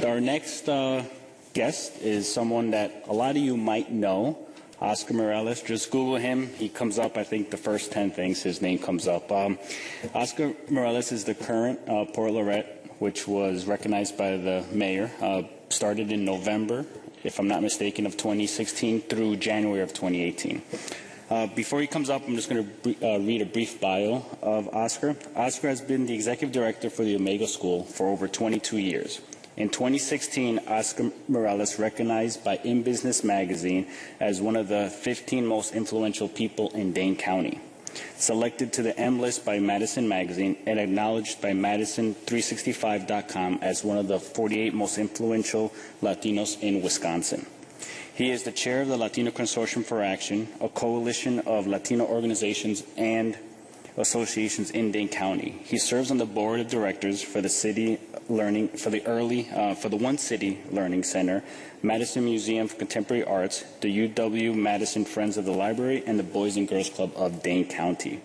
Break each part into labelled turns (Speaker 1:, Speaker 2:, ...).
Speaker 1: Our next guest is someone that a lot of you might know, Oscar Mireles. Just Google him. He comes up, I think, the first 10 things, his name comes up. Oscar Mireles is the current Port Laureate, which was recognized by the mayor, started in November, if I'm not mistaken, of 2016 through January of 2018. Before he comes up, I'm just going to read a brief bio of Oscar. Oscar has been the executive director for the Omega School for over 22 years. In 2016, Oscar Mireles recognized by In Business magazine as one of the 15 most influential people in Dane County. Selected to the M list by Madison magazine and acknowledged by Madison365.com as one of the 48 most influential Latinos in Wisconsin. He is the chair of the Latino Consortium for Action, a coalition of Latino organizations and associations in Dane County. He serves on the board of directors for the One City Learning Center, Madison Museum for Contemporary Arts, the UW Madison Friends of the Library, and the Boys and Girls Club of Dane County.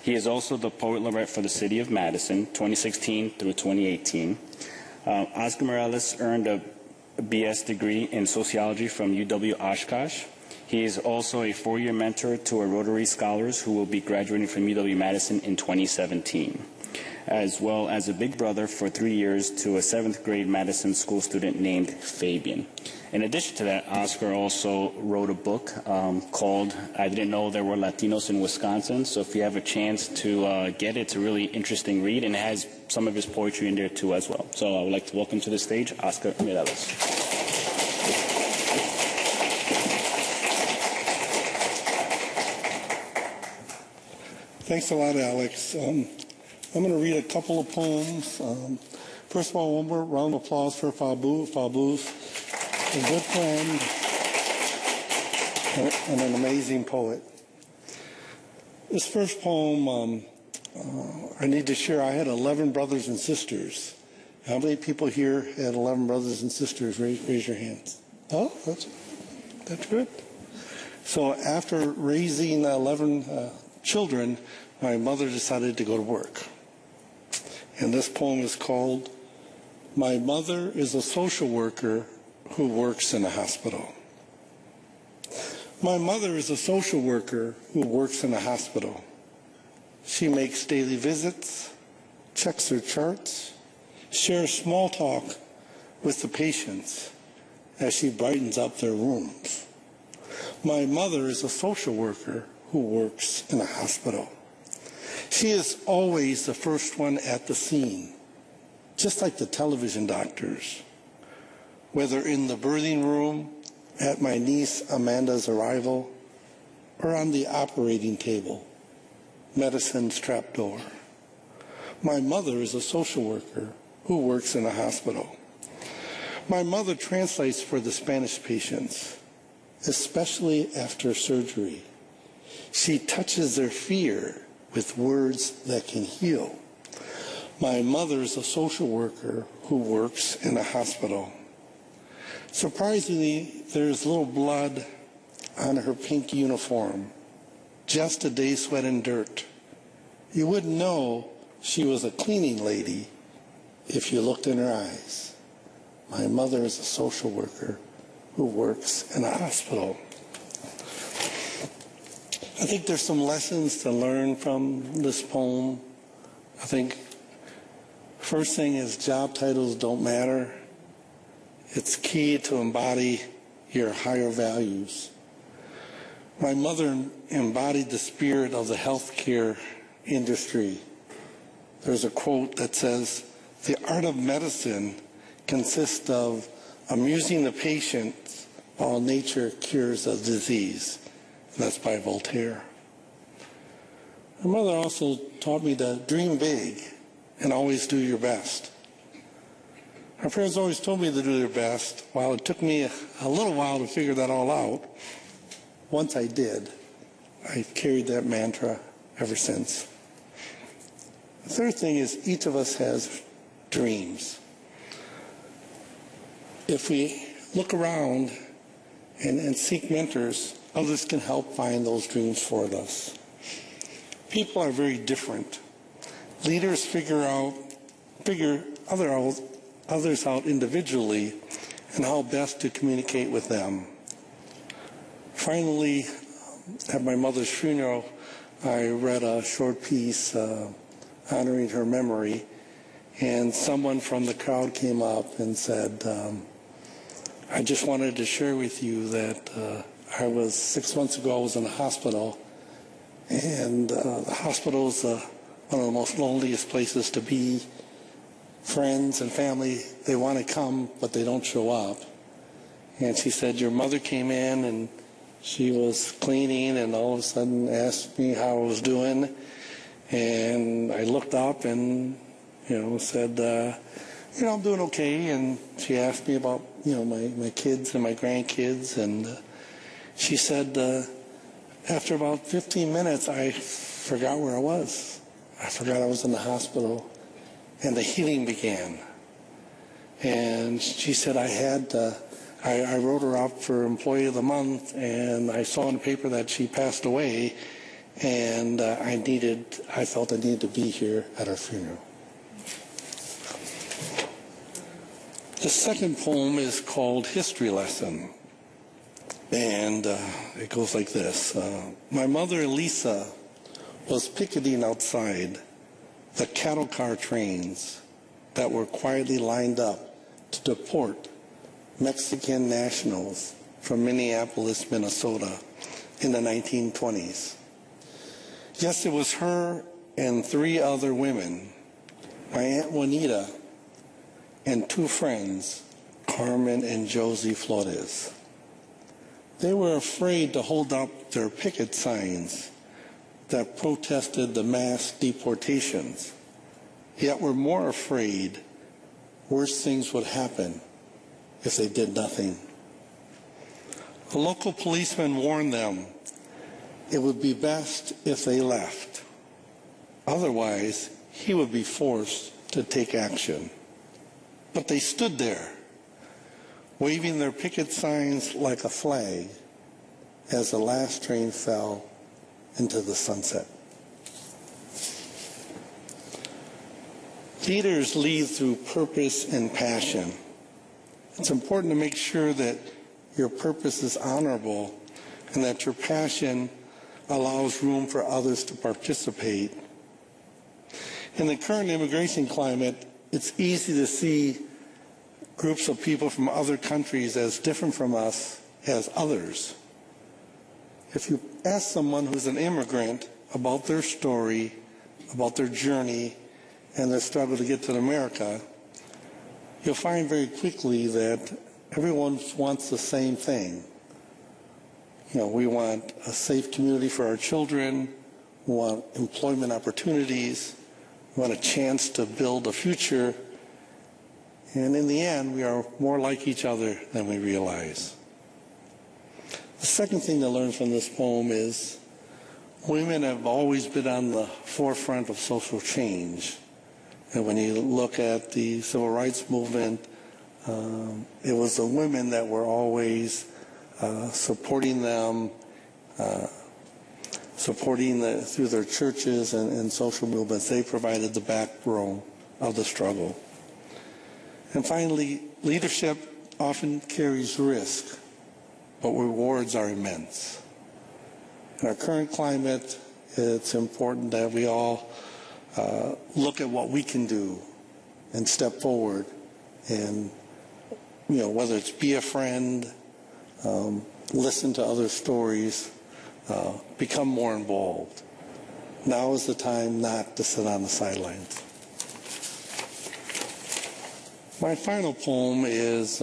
Speaker 1: He is also the Poet Laureate for the City of Madison, 2016 through 2018. Oscar Mireles earned a BS degree in sociology from UW Oshkosh. He is also a four-year mentor to our Rotary Scholars who will be graduating from UW-Madison in 2017, as well as a big brother for 3 years to a 7th grade Madison school student named Fabian. In addition to that, Oscar also wrote a book called I Didn't Know There Were Latinos in Wisconsin, so if you have a chance to get it, it's a really interesting read, and it has some of his poetry in there too as well. So I would like to welcome to the stage Oscar Mireles.
Speaker 2: Thanks a lot, Alex. I'm going to read a couple of poems. First of all, one more round of applause for Fabu. Fabu's a good friend and an amazing poet. This first poem, I need to share. I had 11 brothers and sisters. How many people here had 11 brothers and sisters? Raise your hands. Oh, that's good. So after raising 11 children, my mother decided to go to work. And this poem is called, My Mother is a Social Worker Who Works in a Hospital. My mother is a social worker who works in a hospital. She makes daily visits, checks her charts, shares small talk with the patients as she brightens up their rooms. My mother is a social worker who works in a hospital. She is always the first one at the scene, just like the television doctors. Whether in the birthing room, at my niece Amanda's arrival, or on the operating table, medicine's trapdoor. My mother is a social worker who works in a hospital. My mother translates for the Spanish patients, especially after surgery. She touches their fear with words that can heal. My mother is a social worker who works in a hospital. Surprisingly, there's little blood on her pink uniform, just a day's sweat and dirt. You wouldn't know she was a cleaning lady if you looked in her eyes. My mother is a social worker who works in a hospital. I think there's some lessons to learn from this poem. I think first thing is job titles don't matter. It's key to embody your higher values. My mother embodied the spirit of the healthcare industry. There's a quote that says, "The art of medicine consists of amusing the patient while nature cures a disease." And that's by Voltaire. My mother also taught me to dream big and always do your best. My parents always told me to do their best. While it took me a little while to figure that all out, once I did, I've carried that mantra ever since. The third thing is each of us has dreams. If we look around and seek mentors, others can help find those dreams for us. People are very different. Leaders figure others out individually and how best to communicate with them. Finally, at my mother's funeral, I read a short piece honoring her memory, and someone from the crowd came up and said, I just wanted to share with you that 6 months ago, I was in the hospital, and the hospital is one of the most loneliest places to be. Friends and family, they want to come, but they don't show up. And she said, your mother came in and she was cleaning and all of a sudden asked me how I was doing. And I looked up and, said, I'm doing okay. And she asked me about, my kids and my grandkids. And she said, after about 15 minutes, I forgot where I was. I forgot I was in the hospital. And the healing began. And she said I wrote her up for Employee of the Month, and I saw in the paper that she passed away, and I felt I needed to be here at her funeral. The second poem is called History Lesson, and it goes like this. My mother, Elisa, was picketing outside the cattle car trains that were quietly lined up to deport Mexican nationals from Minneapolis, Minnesota in the 1920s. Yes, it was her and 3 other women, my Aunt Juanita and 2 friends, Carmen and Josie Flores. They were afraid to hold up their picket signs that protested the mass deportations, yet were more afraid worse things would happen if they did nothing. A local policeman warned them it would be best if they left. Otherwise, he would be forced to take action. But they stood there, waving their picket signs like a flag as the last train fell into the sunset. Leaders lead through purpose and passion. It's important to make sure that your purpose is honorable and that your passion allows room for others to participate. In the current immigration climate, it's easy to see groups of people from other countries as different from us as others. If you ask someone who's an immigrant about their story, about their journey, and their struggle to get to America, you'll find very quickly that everyone wants the same thing. We want a safe community for our children, we want employment opportunities, we want a chance to build a future, and in the end, we are more like each other than we realize. The second thing to learn from this poem is women have always been on the forefront of social change. And when you look at the civil rights movement, it was the women that were always supporting them, through their churches and social movements. They provided the backbone of the struggle. And finally, leadership often carries risk, but rewards are immense. In our current climate, it's important that we all look at what we can do and step forward and, whether it's be a friend, listen to other stories, become more involved. Now is the time not to sit on the sidelines. My final poem is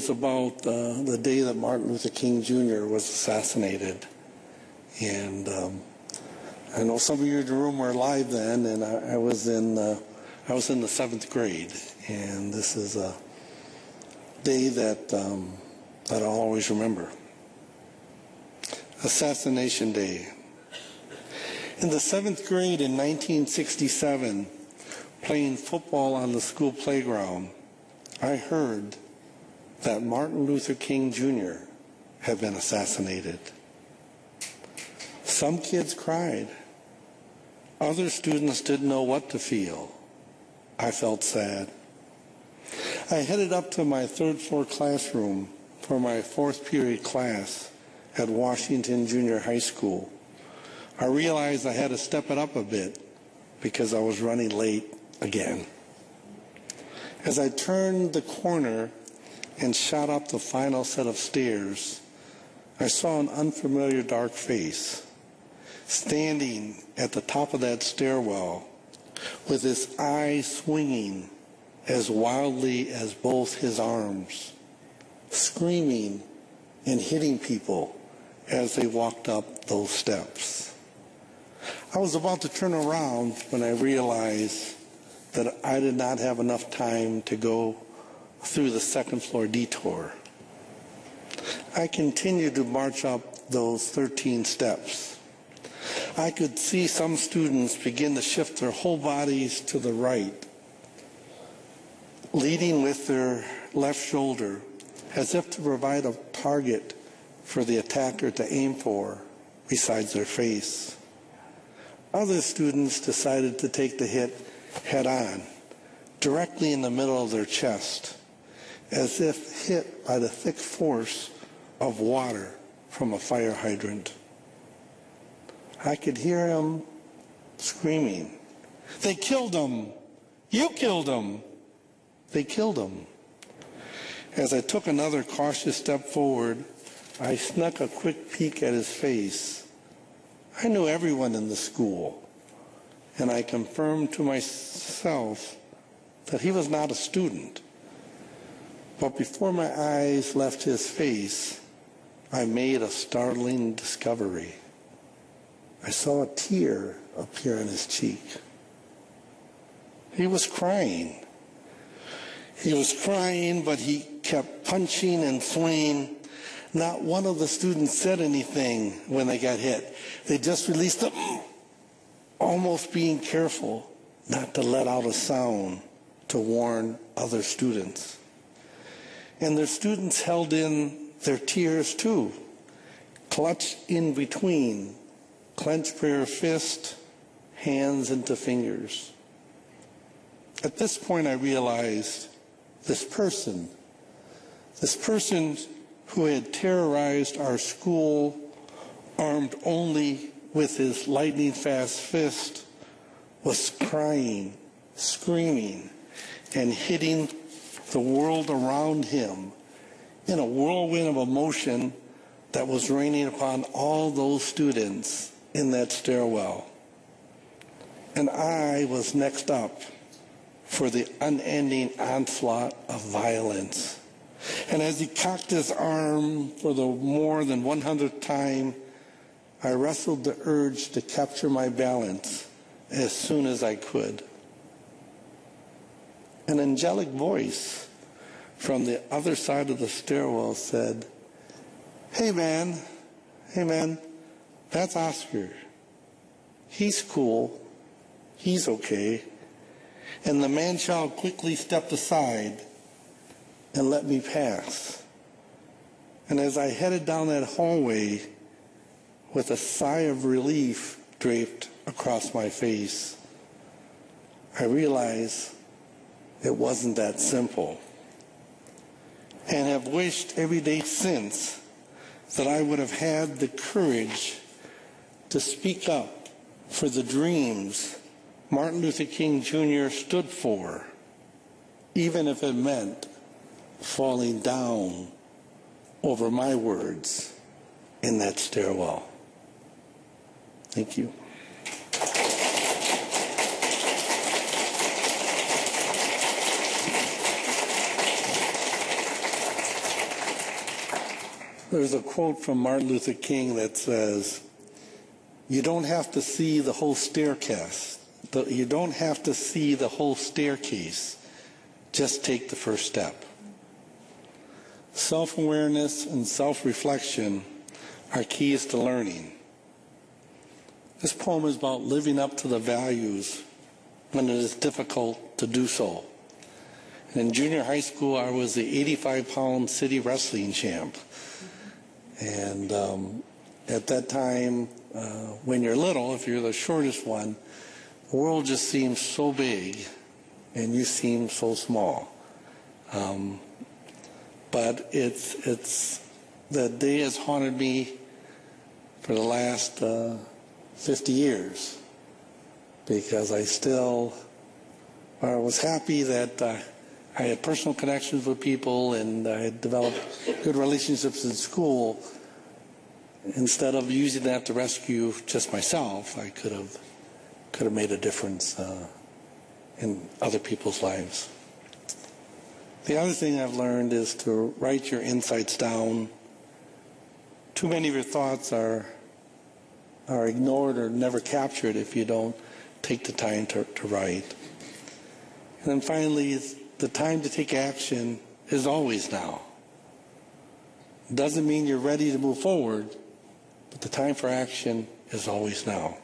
Speaker 2: about the day that Martin Luther King Jr. was assassinated. And I know some of you in the room were alive then, and I was in the 7th grade. And this is a day that I'll always remember. Assassination Day. In the 7th grade in 1967, playing football on the school playground, I heard that Martin Luther King Jr. had been assassinated. Some kids cried. Other students didn't know what to feel. I felt sad. I headed up to my third floor classroom for my fourth period class at Washington Junior High School. I realized I had to step it up a bit because I was running late again. As I turned the corner and shot up the final set of stairs, I saw an unfamiliar dark face standing at the top of that stairwell with his eyes swinging as wildly as both his arms, screaming and hitting people as they walked up those steps. I was about to turn around when I realized that I did not have enough time to go through the second floor detour. I continued to march up those 13 steps. I could see some students begin to shift their whole bodies to the right, leading with their left shoulder as if to provide a target for the attacker to aim for besides their face. Other students decided to take the hit head on, directly in the middle of their chest, as if hit by the thick force of water from a fire hydrant. I could hear him screaming, "They killed him! You killed him! They killed him!" As I took another cautious step forward, I snuck a quick peek at his face. I knew everyone in the school, and I confirmed to myself that he was not a student. But before my eyes left his face, I made a startling discovery. I saw a tear appear on his cheek. He was crying. He was crying, but he kept punching and swinging. Not one of the students said anything when they got hit. They just released a almost being careful not to let out a sound to warn other students. And their students held in their tears too, clutched in between, clenched pair of fists, hands into fingers. At this point I realized this person who had terrorized our school, armed only with his lightning-fast fist, was crying, screaming, and hitting the world around him in a whirlwind of emotion that was raining upon all those students in that stairwell. And I was next up for the unending onslaught of violence. And as he cocked his arm for the more than 100th time, I wrestled the urge to capture my balance as soon as I could. An angelic voice from the other side of the stairwell said, hey man, that's Oscar. He's cool. He's okay." And the man-child quickly stepped aside and let me pass. And as I headed down that hallway with a sigh of relief draped across my face, I realized it wasn't that simple, and have wished every day since that I would have had the courage to speak up for the dreams Martin Luther King Jr. stood for, even if it meant falling down over my words in that stairwell. Thank you. There's a quote from Martin Luther King that says, "You don't have to see the whole staircase. You don't have to see the whole staircase. Just take the first step." Self-awareness and self-reflection are keys to learning. This poem is about living up to the values when it is difficult to do so. And in junior high school, I was the 85-pound city wrestling champ. And at that time, when you're little, if you're the shortest one, the world just seems so big and you seem so small. But it's that day has haunted me for the last 50 years, because I was happy that I had personal connections with people and I had developed good relationships in school. Instead of using that to rescue just myself, I could have made a difference in other people's lives. The other thing I've learned is to write your insights down. Too many of your thoughts are ignored or never captured if you don't take the time to write. And then finally, the time to take action is always now. It doesn't mean you're ready to move forward, but the time for action is always now.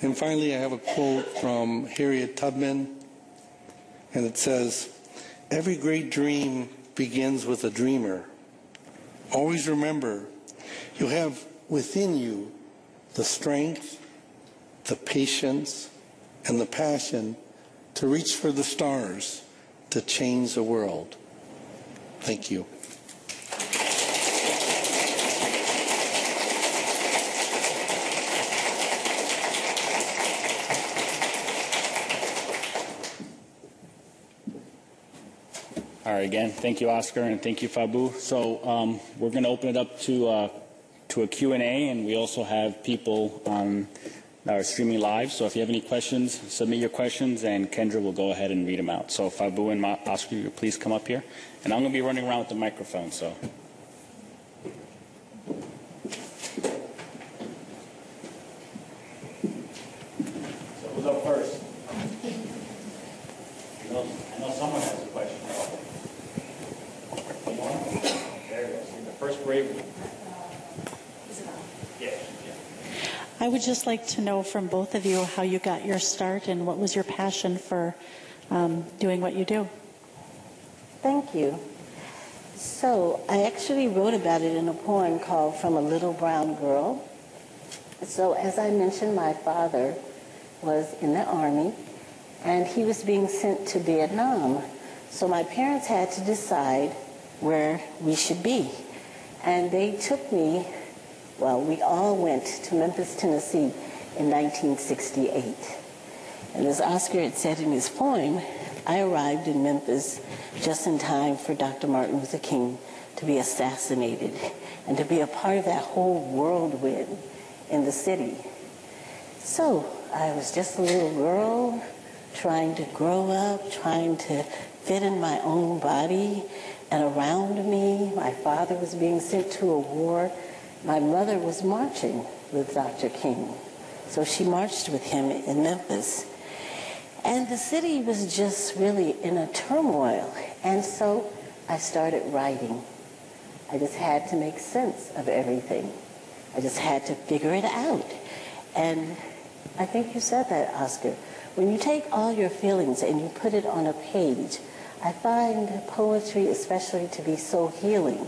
Speaker 2: And finally, I have a quote from Harriet Tubman, and it says, "Every great dream begins with a dreamer. Always remember, you have within you the strength, the patience, and the passion to reach for the stars, to change the world." Thank you.
Speaker 1: All right, again, thank you, Oscar, and thank you, Fabu. So we're going to open it up to a Q&A, and we also have people that are streaming live. So if you have any questions, submit your questions, and Kendra will go ahead and read them out. So Fabu and Oscar, please come up here. And I'm going to be running around with the microphone, so. So who's up first? I know someone has a question. There it is. The first brave one. Yeah.
Speaker 3: I would just like to know from both of you how you got your start and what was your passion for doing what you do.
Speaker 4: Thank you. So I actually wrote about it in a poem called From a Little Brown Girl. So as I mentioned, my father was in the Army, and he was being sent to Vietnam. So my parents had to decide where we should be. And they took me, well, we all went to Memphis, Tennessee in 1968. And as Oscar had said in his poem, I arrived in Memphis just in time for Dr. Martin Luther King to be assassinated and to be a part of that whole whirlwind in the city. So I was just a little girl trying to grow up, trying to fit in my own body. And around me, my father was being sent to a war. My mother was marching with Dr. King. So she marched with him in Memphis. And the city was just really in a turmoil. And so I started writing. I just had to make sense of everything. I just had to figure it out. And I think you said that, Oscar. When you take all your feelings and you put it on a page, I find poetry especially to be so healing,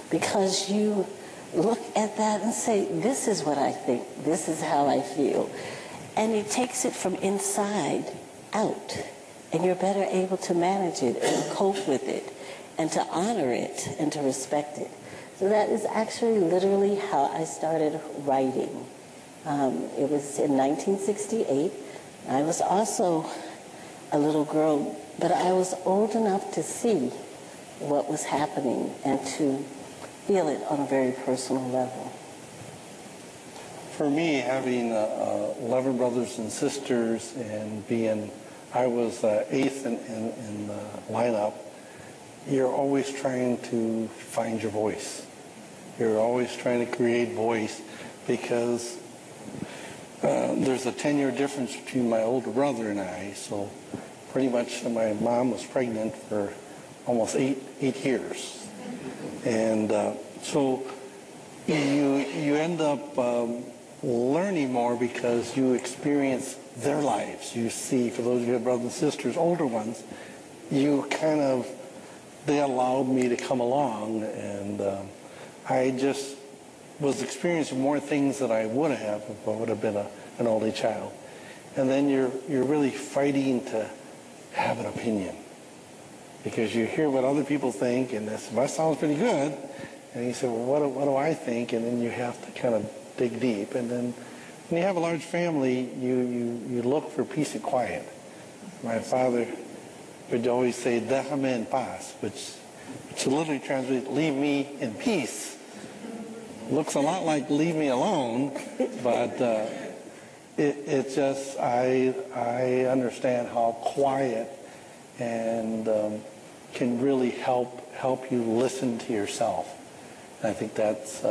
Speaker 4: because you look at that and say, this is what I think, this is how I feel. And it takes it from inside out, and you're better able to manage it and cope with it and to honor it and to respect it. So that is actually literally how I started writing. It was in 1968. I was also a little girl, but I was old enough to see what was happening and to feel it on a very personal level.
Speaker 2: For me, having 11 brothers and sisters and I was eighth in the lineup, you're always trying to find your voice. You're always trying to create voice, because there's a 10-year difference between my older brother and I, so pretty much my mom was pregnant for almost eight years. And so you end up learning more because you experience their lives. You see, for those of you who have brothers and sisters, older ones, they allowed me to come along, and I just was experiencing more things that I would have if I would have been an only child. And then you're really fighting to have an opinion. Because you hear what other people think, and this, well, that sounds pretty good. And you say, well, what do I think? And then you have to kind of dig deep. And then when you have a large family, you look for peace and quiet. My father would always say, déjame en paz, which literally translates, leave me in peace. Looks a lot like leave me alone, but it just, I understand how quiet and can really help you listen to yourself. And I think that's,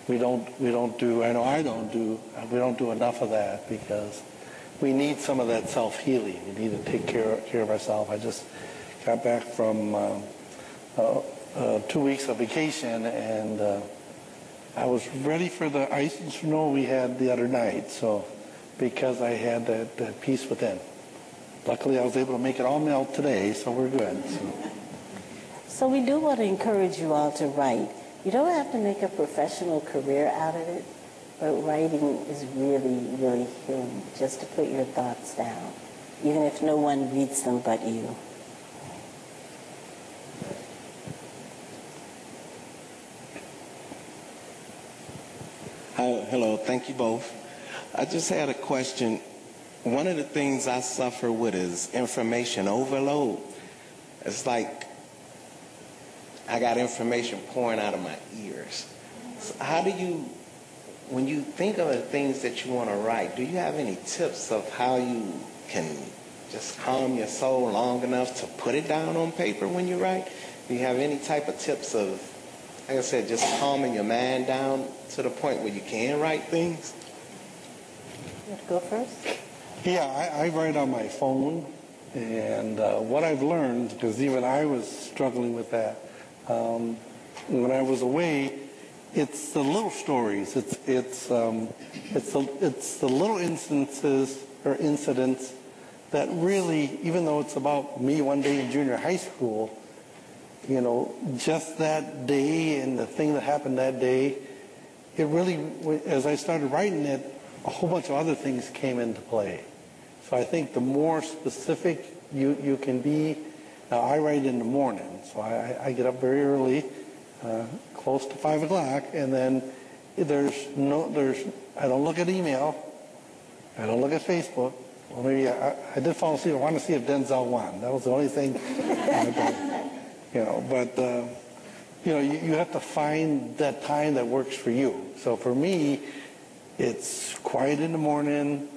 Speaker 2: we don't do enough of that, because we need some of that self-healing. We need to take care of ourselves. I just got back from 2 weeks of vacation, and I was ready for the ice and snow we had the other night, so because I had that peace within. Luckily, I was able to make it all melt today, so we're good.
Speaker 4: So we do want to encourage you all to write. You don't have to make a professional career out of it, but writing is really, really healing, just to put your thoughts down, even if no one reads them but you.
Speaker 5: Hello, thank you both. I just had a question. One of the things I suffer with is information overload. It's like I got information pouring out of my ears. So how do you, when you think of the things that you want to write, do you have any tips of how you can just calm your soul long enough to put it down on paper when you write? Do you have any type of tips of, like I said, just calming your mind down to the point where you can write things?
Speaker 4: You want to go first?
Speaker 2: Yeah, I write on my phone, and what I've learned, because even I was struggling with that, when I was away, it's the little stories. It's the little instances or incidents that really, even though it's about me one day in junior high school, you know, just that day and the thing that happened that day, it really, as I started writing it, a whole bunch of other things came into play. So I think the more specific you can be. Now, I write in the morning, so I get up very early, close to 5 o'clock, and then I don't look at email, I don't look at Facebook. Well, maybe I did fall asleep. I wanted to see if Denzel won. That was the only thing. You have to find that time that works for you. So for me, it's quiet in the morning.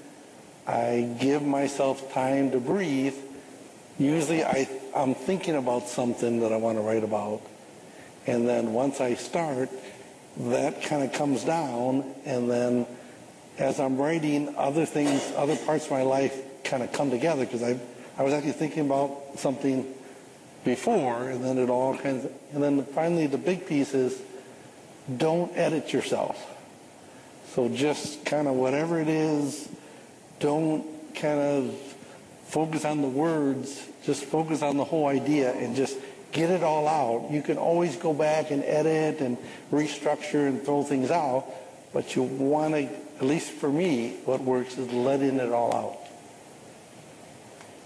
Speaker 2: I give myself time to breathe. Usually I'm thinking about something that I want to write about. And then once I start, that kind of comes down. And then as I'm writing, other things, other parts of my life kind of come together, because I was actually thinking about something before, and then it all kinds of, and then finally the big piece is don't edit yourself. So just kind of whatever it is, don't kind of focus on the words, just focus on the whole idea and just get it all out. You can always go back and edit and restructure and throw things out, but you want to, at least for me, what works is letting it all out.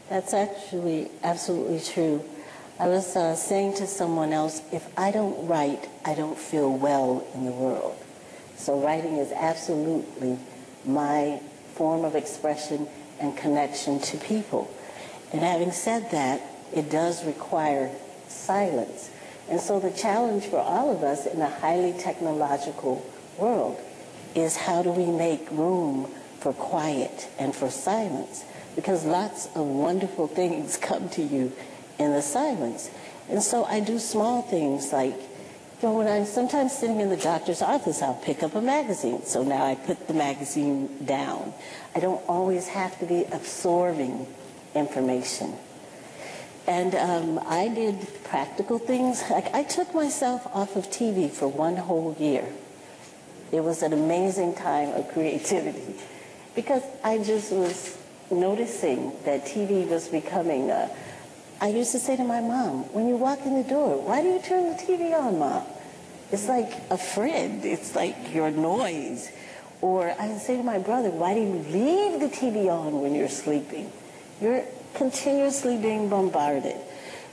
Speaker 4: That's actually absolutely true. I was saying to someone else, if I don't write, I don't feel well in the world. So writing is absolutely my form of expression and connection to people. And having said that, it does require silence. And so the challenge for all of us in a highly technological world is how do we make room for quiet and for silence? Because lots of wonderful things come to you in the silence. And so I do small things like, when I'm sometimes sitting in the doctor's office, I'll pick up a magazine. So now I put the magazine down. I don't always have to be absorbing information. And I did practical things. Like I took myself off of TV for 1 whole year. It was an amazing time of creativity because I just was noticing that TV was becoming I used to say to my mom, when you walk in the door, why do you turn the TV on, Mom? It's like a friend. It's like your noise. Or I would say to my brother, why do you leave the TV on when you're sleeping? You're continuously being bombarded.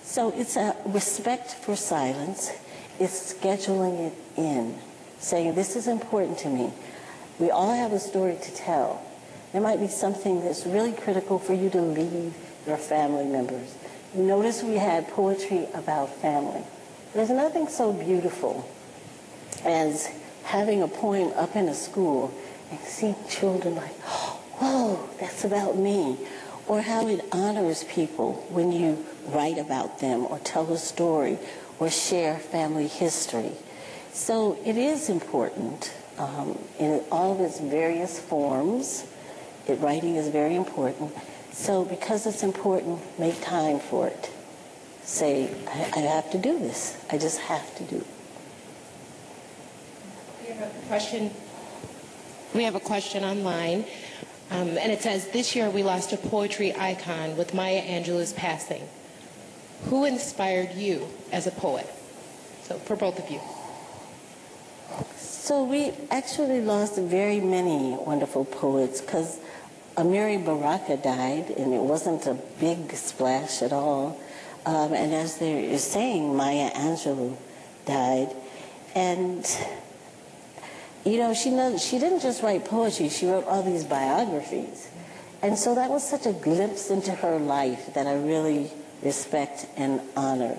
Speaker 4: So it's a respect for silence. It's scheduling it in, saying this is important to me. We all have a story to tell. There might be something that's really critical for you to leave your family members. Notice we had poetry about family. There's nothing so beautiful as having a poem up in a school and seeing children like, whoa, that's about me. Or how it honors people when you write about them or tell a story or share family history. So it is important in all of its various forms. Writing is very important. So because it's important, make time for it. Say, I have to do this. I just have to do it.
Speaker 6: We have a question online, and it says, this year we lost a poetry icon with Maya Angelou's passing. Who inspired you as a poet? So for both of you.
Speaker 4: So we actually lost very many wonderful poets because Amiri Baraka died, and it wasn't a big splash at all. And as they're saying, Maya Angelou died. And, you know, she didn't just write poetry, she wrote all these biographies. And so that was such a glimpse into her life that I really respect and honor.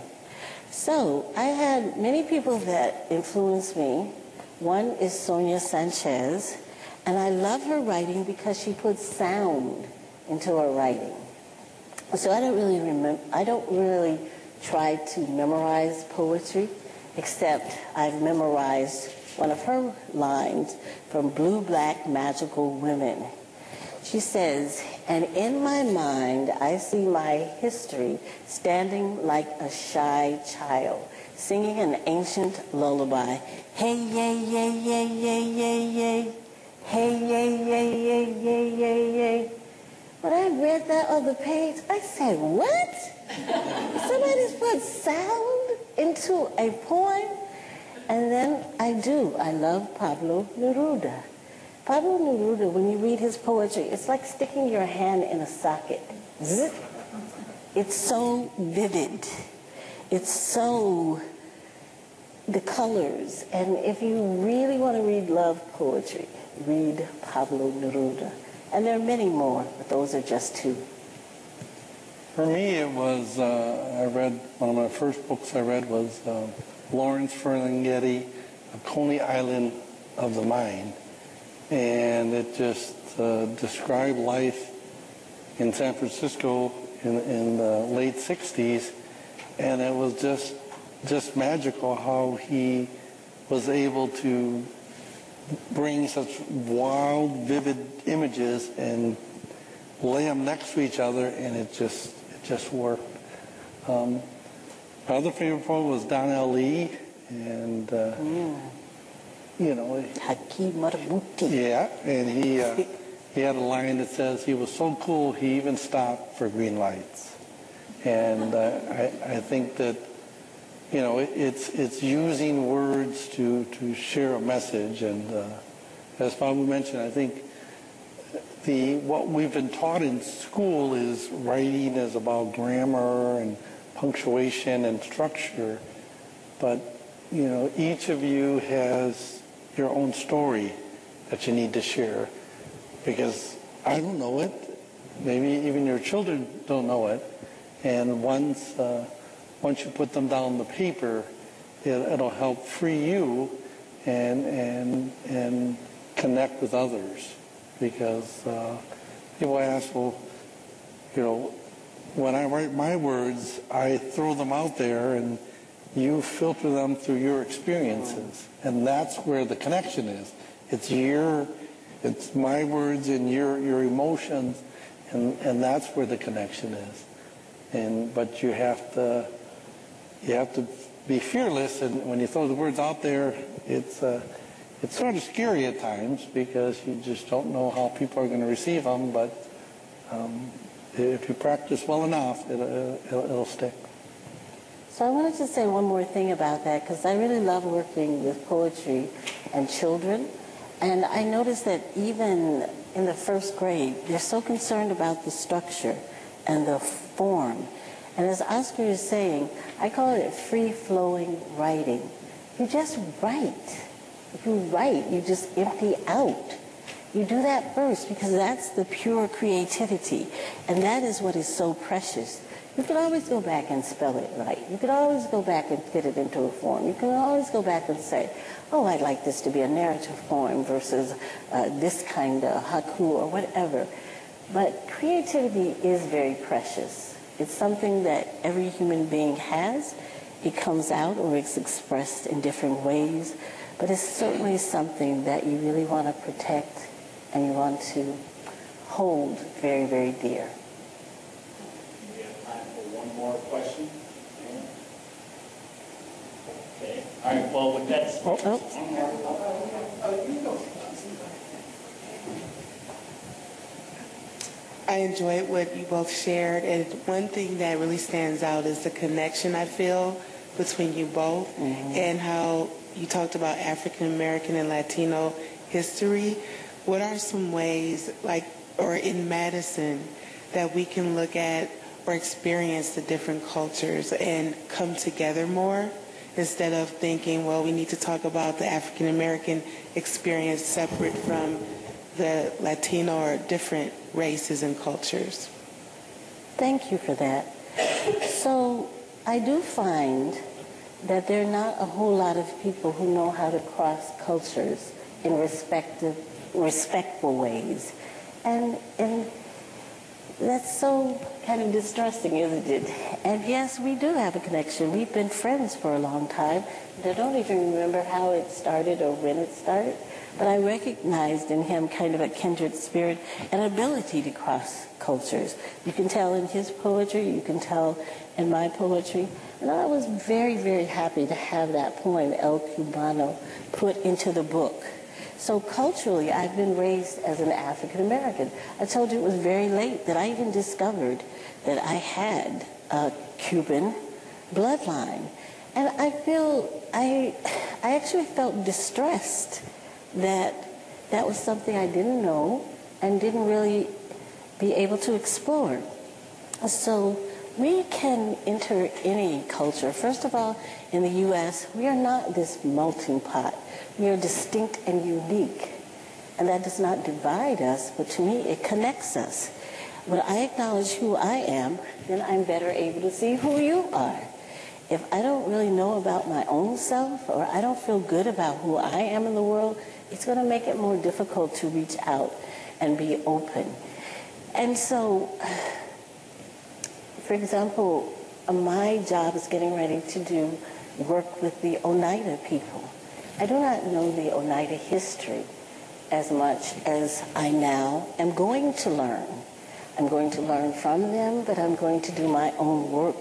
Speaker 4: So I had many people that influenced me. One is Sonia Sanchez, and I love her writing because she puts sound into her writing. So I don't really try to memorize poetry, except I've memorized one of her lines from Blue Black Magical Women. She says, and in my mind I see my history standing like a shy child, singing an ancient lullaby. Hey, yay, yay, yay, yay, yay, yay. Hey, yay, yay, yay, yay, yay, yay. When I read that on the page, I said, what? Somebody's put sound into a poem? And then I love Pablo Neruda. Pablo Neruda, when you read his poetry, it's like sticking your hand in a socket. Zip. It's so vivid. It's so, the colors. And if you really want to read love poetry, read Pablo Neruda. And there are many more, but those are just two.
Speaker 2: For me, it was, I read, one of my first books I read was Lawrence Ferlinghetti, A Coney Island of the Mind. And it just described life in San Francisco in the late 60s. And it was just magical how he was able to bring such wild, vivid images and lay them next to each other, and it just worked. My other favorite poet was Don L. Lee, and you know,
Speaker 4: Hakeem Marabuti.
Speaker 2: yeah, and he had a line that says he was so cool he even stopped for green lights, and I think that, you know, it's using words to share a message, and as Pablo mentioned, I think what we've been taught in school is writing is about grammar and punctuation and structure, but you know, each of you has your own story that you need to share, because I don't know it, maybe even your children don't know it, and once you put them down on the paper, it'll help free you and connect with others. Because people ask, well, you know, when I write my words, I throw them out there and you filter them through your experiences. And that's where the connection is. It's my words and your emotions, and that's where the connection is. But you have to be fearless, and when you throw the words out there, it's sort of scary at times because you just don't know how people are going to receive them, but if you practice well enough, it'll stick.
Speaker 4: So I wanted to say one more thing about that, because I really love working with poetry and children. And I noticed that even in the first grade, they're so concerned about the structure. and the form. And as Oscar is saying, I call it free-flowing writing. You just write. If you write, you just empty out. You do that first because that's the pure creativity. And that is what is so precious. You can always go back and spell it right. You can always go back and fit it into a form. You can always go back and say, oh, I'd like this to be a narrative form versus this kind of haiku or whatever. But creativity is very precious. It's something that every human being has. It comes out or it's expressed in different ways. But it's certainly something that you really want to protect and you want to hold very, very dear.
Speaker 1: We have time for one more question. Okay. All right. Well, with that,
Speaker 7: I enjoyed what you both shared, and one thing that really stands out is the connection I feel between you both, and how you talked about African American and Latino history. What are some ways, or in Madison, that we can look at or experience the different cultures and come together more instead of thinking, well, we need to talk about the African American experience separate from the Latino or different races and cultures?
Speaker 4: Thank you for that. So I do find that there are not a whole lot of people who know how to cross cultures in respectful ways. And that's so kind of distressing, isn't it? And yes, we do have a connection. We've been friends for a long time. I don't even remember how it started or when it started. But I recognized in him kind of a kindred spirit and ability to cross cultures. You can tell in his poetry, you can tell in my poetry. And I was very, very happy to have that poem, El Cubano, put into the book. So culturally, I've been raised as an African American. I told you it was very late that I even discovered that I had a Cuban bloodline. And I actually felt distressed that was something I didn't know and didn't really be able to explore. So we can enter any culture. First of all, in the U.S., we are not this melting pot. We are distinct and unique. And that does not divide us, but to me, it connects us. When I acknowledge who I am, then I'm better able to see who you are. If I don't really know about my own self, or I don't feel good about who I am in the world, it's going to make it more difficult to reach out and be open. And so, for example, my job is getting ready to do work with the Oneida people. I do not know the Oneida history as much as I now am going to learn. I'm going to learn from them, but I'm going to do my own work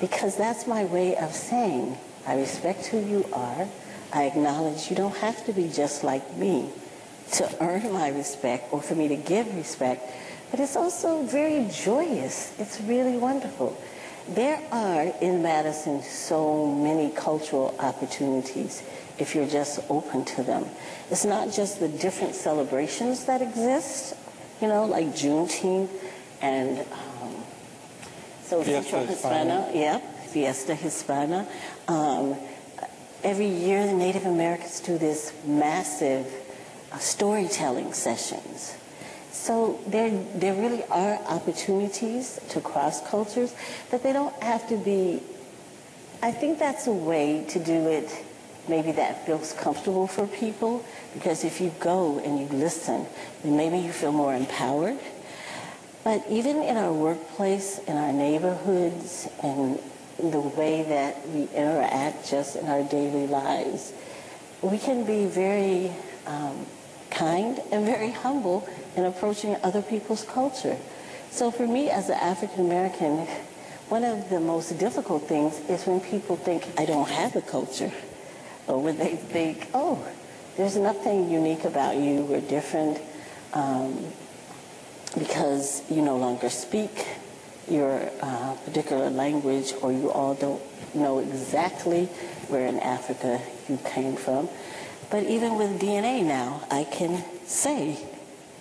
Speaker 4: because that's my way of saying, I respect who you are. I acknowledge you don't have to be just like me to earn my respect or for me to give respect, but it's also very joyous. It's really wonderful. There are in Madison so many cultural opportunities if you're just open to them. It's not just the different celebrations that exist, like Juneteenth and so Central Hispana, Fiesta Hispana. Every year the Native Americans do this massive storytelling sessions. So there really are opportunities to cross cultures, but they don't have to be. I think that's a way to do it maybe that feels comfortable for people, because if you go and you listen, then maybe you feel more empowered. But even in our workplace, in our neighborhoods, and the way that we interact just in our daily lives, we can be very kind and very humble in approaching other people's culture. So for me as an African American, one of the most difficult things is when people think I don't have a culture, or when they think, oh, there's nothing unique about you, we're different because you no longer speak your particular language, or you all don't know exactly where in Africa you came from. But even with DNA now, I can say,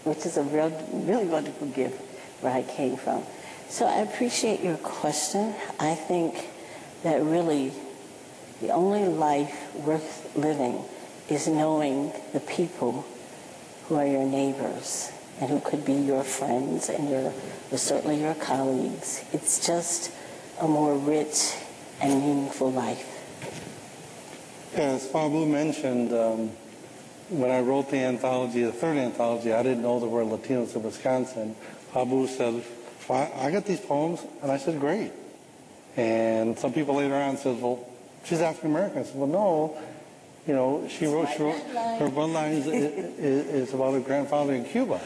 Speaker 4: which is a really wonderful gift, where I came from. So I appreciate your question. I think that really the only life worth living is knowing the people who are your neighbors and who could be your friends and certainly your colleagues. It's just a more rich and meaningful life.
Speaker 2: As Fabu mentioned, when I wrote the anthology, the third anthology, I didn't know there were Latinos in Wisconsin. Fabu said, well, I got these poems, and I said, great. And some people later on said, well, she's African American. I said, well, no. You know, she wrote her bloodline is about her grandfather in Cuba.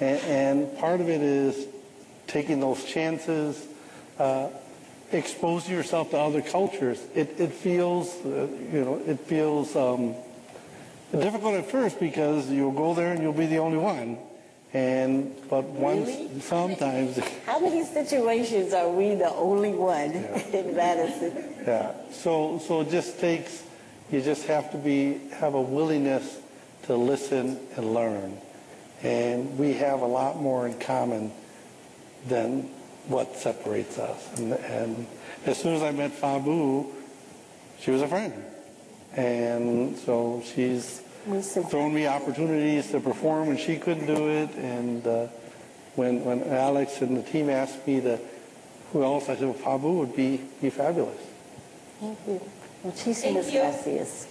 Speaker 2: And part of it is taking those chances, exposing yourself to other cultures. It feels, it feels difficult at first because you'll go there and you'll be the only one. But once, sometimes.
Speaker 4: How many situations are we the only one in Madison?
Speaker 2: Yeah. So it just takes, you just have to have a willingness to listen and learn. And we have a lot more in common than what separates us. And as soon as I met Fabu, she was a friend. And so she's thrown me opportunities to perform when she couldn't do it. And when Alex and the team asked me who else, I said, well, Fabu would be fabulous.
Speaker 4: Thank you. Muchísimas gracias.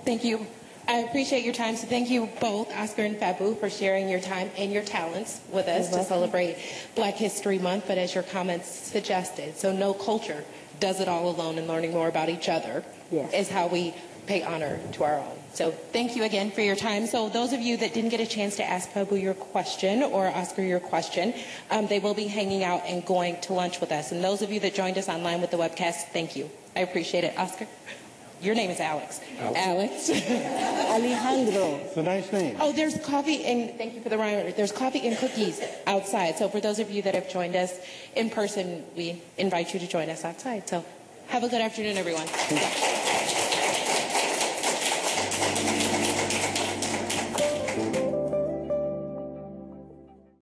Speaker 6: Thank you. I appreciate your time. So thank you both, Oscar and Fabu, for sharing your time and your talents with us to celebrate Black History Month. But as your comments suggested, so no culture does it all alone, and learning more about each other is how we pay honor to our own. So thank you again for your time. So those of you that didn't get a chance to ask Fabu your question or Oscar your question, they will be hanging out and going to lunch with us. And those of you that joined us online with the webcast, thank you. I appreciate it. Oscar? Your name is Alex. Alex.
Speaker 4: Alejandro.
Speaker 2: It's a nice name.
Speaker 6: Oh, there's coffee, and thank you for the reminder. There's coffee and cookies outside. So for those of you that have joined us in person, we invite you to join us outside. So have a good afternoon, everyone.